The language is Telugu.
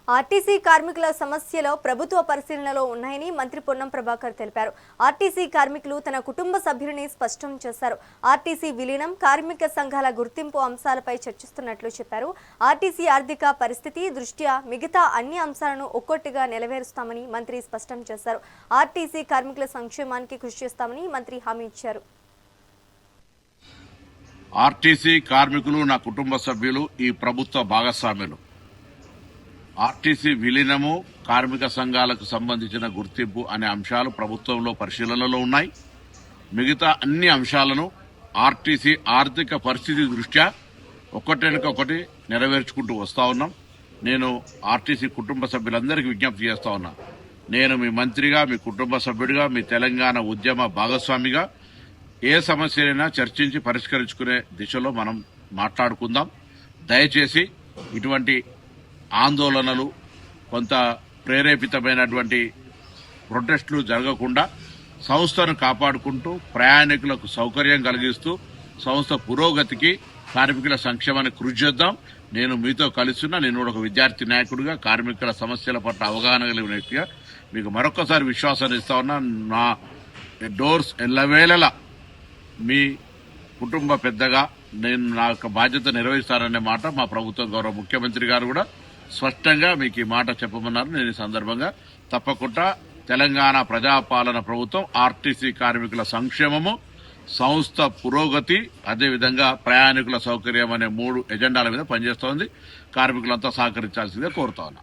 ఆర్టీసీ కార్మికుల సమస్యలు ప్రభుత్వ పరిశీలనలో ఉన్నాయని మంత్రి పొన్నం ప్రభాకర్ తెలిపారు. ఆర్టీసీ కార్మికులు తన కుటుంబ సభ్యులని స్పష్టం చేశారు. ఆర్టీసీ విలీనం, కార్మిక సంఘాల గుర్తింపు అంశాలపై చర్చిస్తున్నట్లు చెప్పారు. ఆర్టీసీ ఆర్థిక పరిస్థితి దృష్ట్యా మిగతా అన్ని అంశాలను ఒక్కొక్కటిగా నెరవేరుస్తామని మంత్రి స్పష్టం చేశారు. ఆర్టీసీ కార్మికుల సంక్షేమానికి కృషి చేస్తామని మంత్రి హామీ ఇచ్చారు. ఆర్టీసీ కార్మికులు నా కుటుంబ సభ్యులు, ఈ ప్రభుత్వ భాగస్వాములు. ఆర్టీసీ విలీనము, కార్మిక సంఘాలకు సంబంధించిన గుర్తింపు అనే అంశాలు ప్రభుత్వంలో పరిశీలనలో ఉన్నాయి. మిగతా అన్ని అంశాలను ఆర్టీసీ ఆర్థిక పరిస్థితి దృష్ట్యా ఒకటి నెరవేర్చుకుంటూ వస్తా ఉన్నాం. నేను ఆర్టీసీ కుటుంబ సభ్యులందరికీ విజ్ఞప్తి చేస్తా ఉన్నా. నేను మీ మంత్రిగా, మీ కుటుంబ సభ్యుడిగా, మీ తెలంగాణ ఉద్యమ భాగస్వామిగా ఏ సమస్యలైనా చర్చించి పరిష్కరించుకునే దిశలో మనం మాట్లాడుకుందాం. దయచేసి ఇటువంటి ఆందోళనలు, కొంత ప్రేరేపితమైనటువంటి ప్రొటెస్టులు జరగకుండా సంస్థను కాపాడుకుంటూ ప్రయాణికులకు సౌకర్యం కలిగిస్తూ సంస్థ పురోగతికి, కార్మికుల సంక్షేమానికి కృషి చేద్దాం. నేను మీతో కలుస్తున్నా. నేను కూడా ఒక విద్యార్థి నాయకుడిగా, కార్మికుల సమస్యల పట్ల అవగాహన కలిగిన వ్యక్తిగా మీకు మరొకసారి విశ్వాసాన్ని ఇస్తా ఉన్నా. నా డోర్స్ ఎల్లవేళలా మీ కుటుంబ పెద్దగా నేను నా యొక్క బాధ్యత నిర్వహిస్తాననే మాట మా ప్రభుత్వం గౌరవ ముఖ్యమంత్రి గారు కూడా స్పష్టంగా మీకు ఈ మాట చెప్పమన్నారు. నేను ఈ సందర్భంగా తప్పకుండా తెలంగాణ ప్రజాపాలన ప్రభుత్వం ఆర్టీసీ కార్మికుల సంక్షేమము, సంస్థ పురోగతి, అదేవిధంగా ప్రయాణికుల సౌకర్యం అనే 3 ఎజెండాల మీద పనిచేస్తోంది. కార్మికులంతా సహకరించాల్సిందే కోరుతా ఉన్నా.